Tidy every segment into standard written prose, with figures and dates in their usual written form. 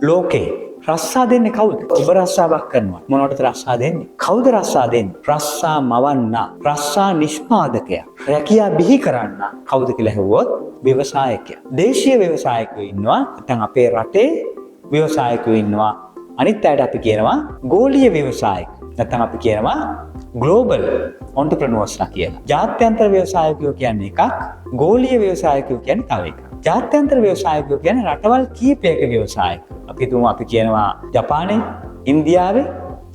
ලෝකේ රස්සා දෙන්නේ කවුද? ඔබ රස්සාවක් කරනවා. මොනවටද රස්සා දෙන්නේ? කවුද රස්සා දෙන්නේ? රස්සා මවන්න, රස්සා නිෂ්පාදකයා, රැකියා බිහි කරන්න කවුද කියලා හෙව්වොත් ව්‍යවසායකයා. දේශීය ව්‍යවසායකයෝ ඉන්නවා. නැත්නම් අපේ රටේ ව්‍යවසායකයෝ ඉන්නවා. අනිත් අයට අපි කියනවා ගෝලීය ව්‍යවසායකයෝ. නැත්නම් අපි කියනවා ග්ලෝබල් ඔන්ටර්ප්‍රෙනර්ස්ලා කියලා. ජාත්‍යන්තර ව්‍යවසායකයෝ කියන්නේ එකක්, ගෝලීය ව්‍යවසායකයෝ කියන්නේ තව එකක්. ජාත්‍යන්තර ව්‍යවසායකයෝ කියන්නේ රටවල් කීපයක ව්‍යවසායකයෝ. අපි කියනවා ජපානයේ, ඉන්දියාවේ,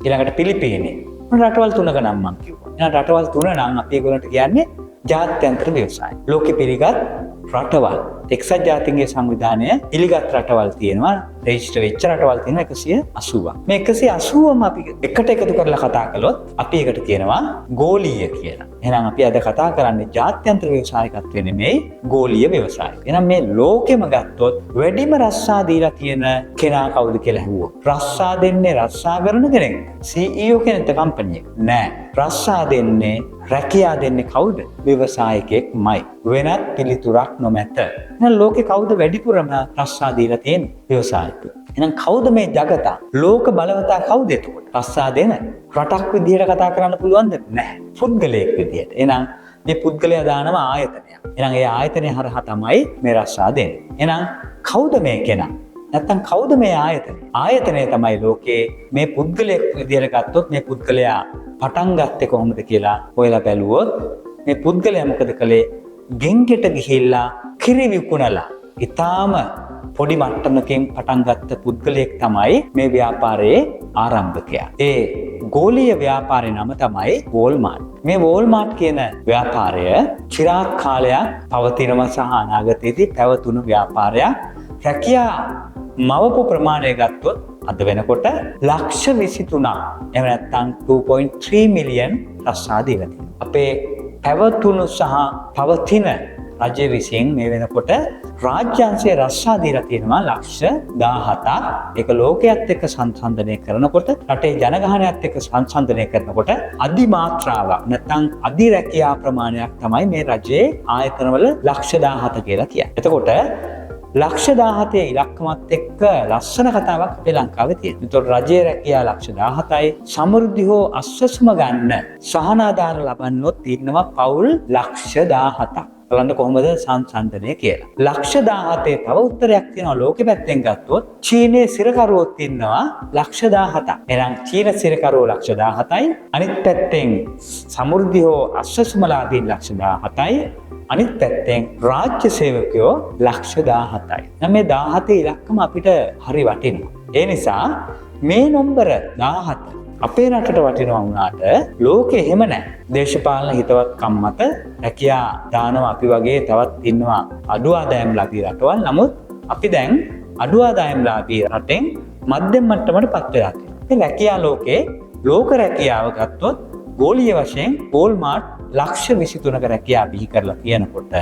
ඊළඟට පිලිපීනේ. රටවල් තුනක නම් මම කිව්වා. එහෙනම් රටවල් තුන නම් අපි ඒගොල්ලන්ට කියන්නේ ජාත්‍යන්තර ව්‍යවසාය. ලෝකෙ පිළිගත් රටවල්. එක්සත් ජාතීන්ගේ සංවිධානය පිළිගත් රටවල් තියෙනවා. රෙජිස්ටර් වෙච්ච රටවල් තියෙනවා 180ක්. මේ 180ම අපි එකට එකතු කරලා කතා කළොත් අපි ඒකට කියනවා ගෝලීය කියලා. එහෙනම් අපි අද කතා කරන්නේ ජාත්‍යන්තර ව්‍යවසායකත්වය නෙමෙයි, ගෝලීය ව්‍යවසාය. එහෙනම් මේ ලෝකෙම ගත්තොත් වැඩිම රස්සා දීලා තියෙන කෙනා කවුද කියලා අහුවොත් රස්සා දෙන්නේ රස්සා කරන කෙනෙක්. CEO කෙනෙක් කම්පැනි එක. නෑ. රස්සා දෙන්නේ, රැකියා දෙන්නේ කවුද? ව්‍යවසායකෙක්මයි. වෙනත් පිළිතුරක් නොමැත. එහෙනම් ලෝකේ කවුද වැඩිපුරම රස්සා දීලා තියෙන්නේ? ව්‍යවසායකයෝ. එහෙනම් කවුද මේ ජගතා? ලෝක බලවතා කවුද එතකොට? රස්සා දෙන රටක් විදියට කතා කරන්න පුළුවන්ද? නැහැ. පුද්ගලයෙක් විදියට. එහෙනම් මේ පුද්ගලයා දානම ආයතනයක්. එහෙනම් ඒ ආයතනය හරහා තමයි මේ රස්සා දෙන්නේ. එහෙනම් කවුද මේ කෙනා? නැත්තම් කවුද මේ ආයතනය? ආයතනය තමයි ලෝකේ මේ පුද්ගලයෙක් විදියට ගත්තොත් මේ පුද්ගලයා පටන් ගත්තේ කොහොමද කියලා හොයලා බැලුවොත් මේ පුද්ගලයා මොකද කළේ? ගෙන්ගෙට ගිහිල්ලා කිරි විකුණලා ඊටාම පොඩි මට්ටමකින් පටන් ගත්ත පුද්ගලයෙක් තමයි මේ ව්‍යාපාරයේ ආරම්භකයා. ඒ ගෝලීය ව්‍යාපාරේ නම තමයි වෝල්මාර්ට්. මේ වෝල්මාර්ට් කියන ව්‍යාපාරය චිරාත් කාලයක් පවතිනවා සහ අනාගතයේදී පැවතුණු ව්‍යාපාරයක්. රැකියා මවපු ප්‍රමාණය ගත්තොත් අද වෙනකොට ලක්ෂ 23ක් එහෙම නැත්නම් 2.3 මිලියන් රස්සා දීලා තියෙනවා. අපේ පැවතුණු සහ පවතින රජය විසින් මේ වෙනකොට රාජ්‍යාංශයේ රස්සා දීලා තියෙනවා ලක්ෂ 17ක්. ඒක ලෝකයේත් එක්ක සංසන්දනය කරනකොට, රටේ ජනගහනයත් එක්ක සංසන්දනය කරනකොට අධි මාත්‍රාවක් නැත්නම් අධි රැකියා ප්‍රමාණයක් තමයි මේ රජයේ ආයතනවල ලක්ෂ 17 කියලා කියන්නේ. එතකොට ලක්ෂ 17 ඉලක්කමත් එක්ක ලස්සන කතාවක් අපේ ලංකාවේ තියෙනවා. ඒතකොට රජයේ රැකියා ලක්ෂ 17යි, සමෘද්ධි හෝ අස්වැසුම ගන්න සහනාධාර ලබන්නොත් ඉන්නවා පවුල් ලක්ෂ 17ක්. බලන්න කොහොමද සංසන්දනය කියලා. ලක්ෂ 17 තව උත්තරයක් තියෙනවා ලෝකෙ පැත්තෙන් ගත්තොත්. චීනයේ සිරකරුවොත් ඉන්නවා ලක්ෂ 17ක්. එහෙනම් චීන සිරකරුවෝ ලක්ෂ 17යි. අනිත් පැත්තෙන් සමෘද්ධි හෝ අස්වැසුමලාදීන් ලක්ෂ 17යි. අනිත් පැත්තෙන් රාජ්‍ය සේවකයෝ ලක්ෂ 17යි. දැන් මේ 17 ඉලක්කම අපිට හරි වටිනවා. ඒ නිසා මේ නම්බර 17 අපේ රටට වටිනවා වුණාට ලෝකෙ එහෙම නැහැ. දේශපාලන හිතවත්කම් මත රැකියා දානවා අපි වගේ තවත් ඉන්නවා අඩු ආදායම් ලාභී රටවල්. නමුත් අපි දැන් අඩු ආදායම් ලාභී රටෙන් මධ්‍යම මට්ටමට පත් වෙලා තියෙනවා. මේ රැකියා ලෝකේ ලෝක රැකියාව ගත්තොත් ගෝලීය වශයෙන් වෝල්මාර්ට් ලක්ෂ 23ක රැකියා බිහි කරලා තියෙනකොට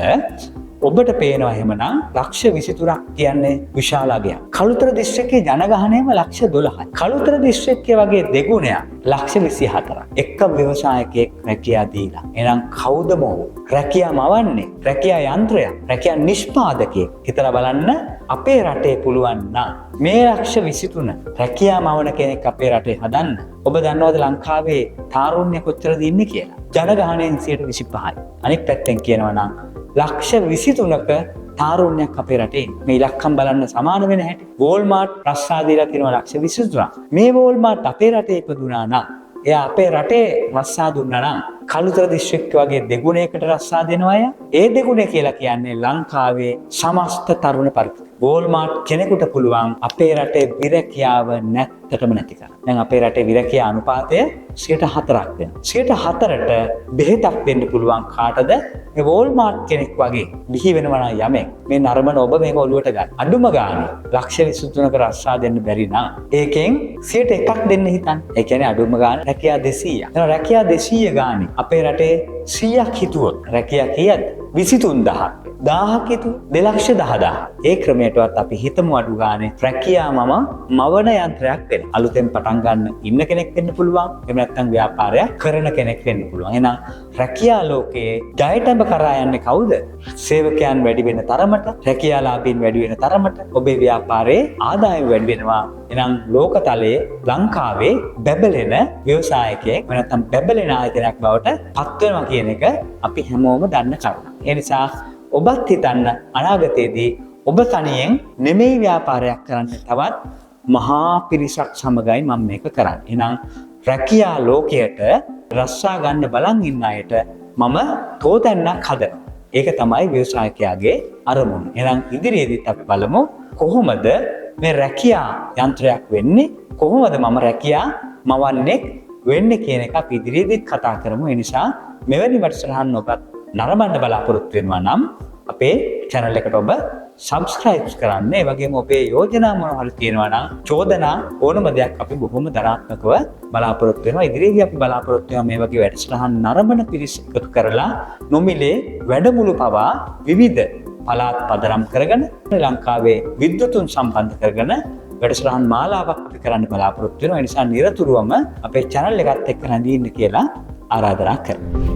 ඔබට පේනවා එහෙමනම් ලක්ෂ 23ක් කියන්නේ විශාල අගයක්. කළුතර දිස්ත්‍රික්කයේ ජනගහනයම ලක්ෂ 12යි. කළුතර දිස්ත්‍රික්කයේ වගේ දෙගුණයක් ලක්ෂ 24ක්. එක්ක ව්‍යවසායකයෙක් රැකියා දීලා. එහෙනම් කවුද මොහු? රැකියා මවන්නේ, රැකියා යන්ත්‍රයක්, රැකියා නිෂ්පාදකයෙක්. හිතලා බලන්න අපේ රටේ පුළුවන් නම් මේ ලක්ෂ 23 රැකියා මවන කෙනෙක් අපේ රටේ හදන්න. ඔබ දන්නවද ලංකාවේ තාරුණ්‍ය කොච්චරද ඉන්නේ කියලා? ජනගහනයෙන් 25%යි. අනිත් පැත්තෙන් කියනවා නම් ලක්ෂ 23ක තාරුණ්‍යයක් අපේ රටේ. මේ ඉලක්කම් බලන්න සමාන වෙන හැටි. වෝල්මාර්ට් රස්සා දීලා තියෙනවා ලක්ෂ 23ක්. මේ වෝල්මාර්ට් අපේ රටේ ඉපදුනා නම්, එයා අපේ රටේ රස්සා දුන්නා නම් කළුතර දිස්ත්‍රික්ක වගේ දෙගුණයකට රස්සා දෙනවා අය. ඒ දෙගුණය කියලා කියන්නේ ලංකාවේ සමස්ත තරුණ පරිපූර්ණ. වෝල්මාර්ට් කෙනෙකුට පුළුවන් අපේ රටේ විරැකියාව නැත්තටම නැති කරන්න. දැන් අපේ රටේ විරැකියා අනුපාතය 4%ක් වෙනවා. 4%ට බෙහෙතක් දෙන්න පුළුවන් කාටද? මේ වෝල්මාර්ට් කෙනෙක් වගේ බිහි වෙනවා නම් යමෙක්. මේ නරඹන ඔබ මේක ඔලුවට ගන්න. අඩුම ගානේ ලක්ෂ 23ක රස්සා දෙන්න බැරි නම් ඒකෙන් 101ක් දෙන්න හිතන්න. ඒ කියන්නේ අඩුම ගානේ රැකියා 200ක්. එහෙනම් රැකියා 200 ගානේ අපේ රටේ 100ක් හිතුවොත් රැකියා කීයද? 23000ක්. 1000ක ඉතුරු 2,10,000. ඒ ක්‍රමයටවත් අපි හිතමු අඩු ගානේ රැකියා මම මවන යන්ත්‍රයක් වෙන. අලුතෙන් පටන් ගන්න ඉන්න කෙනෙක් වෙන්න පුළුවන්. එහෙම නැත්නම් ව්‍යාපාරයක් කරන කෙනෙක් වෙන්න පුළුවන්. එහෙනම් රැකියා ලෝකයේ ජයටම කරා යන්නේ කවුද? සේවකයන් වැඩි වෙන තරමට, රැකියාලාභීන් වැඩි වෙන තරමට ඔබේ ව්‍යාපාරයේ ආදායම වැඩි වෙනවා. එහෙනම් ලෝකතලයේ ලංකාවේ බැබලෙන ව්‍යවසායකයෙක් නැත්නම් බැබලෙන ආයතනයක් බවට පත් වෙනවා කියන එක අපි හැමෝම දන්න කරුණක්. ඒ නිසා ඔබත් හිතන්න අනාගතයේදී ඔබ තනියෙන් නෙමෙයි ව්‍යාපාරයක් කරන්න, තවත් මහා පිරිසක් සමගයි මම මේක කරන්නේ. එහෙනම් රැකියා ලෝකයට රස්සා ගන්න බලන් ඉන්න අයට මම තෝතැන්නක් හදනවා. ඒක තමයි ව්‍යවසායකයාගේ අරමුණ. එහෙනම් ඉදිරියේදීත් අපි බලමු කොහොමද මේ රැකියා යන්ත්‍රයක් වෙන්නේ, කොහොමද මම රැකියා මවන්නේ වෙන්නේ කියන එක අපි ඉදිරියේදීත් කතා කරමු. ඒ නිසා මෙවැනි වැඩසටහන් ඔබත් නරඹන්න බලාපොරොත්තු වෙනවා නම් අපේ channel එකට ඔබ subscribe කරන්න. ඒ වගේම ඔබේ යෝජනා මොනවා හරි තියෙනවා නම් චෝදනා ඕනම දෙයක් අපි බොහොම ධනාත්මකව බලාපොරොත්තු වෙනවා. ඉදිරියේදී අපි බලාපොරොත්තු වෙනවා මේ වගේ වැඩසටහන් නරඹන පිරිස එකතු කරලා නොමිලේ වැඩමුළු පවා විවිධ පළාත් පදනම් කරගෙන ලංකාවේ විද්වතුන් සම්බන්ධ කරගෙන වැඩසටහන් මාලාවක් අපි කරන්න බලාපොරොත්තු වෙනවා. ඒ නිසා නිරතුරුවම අපේ channel එකත් එක්ක රැඳී ඉන්න කියලා ආරාධනා කරනවා.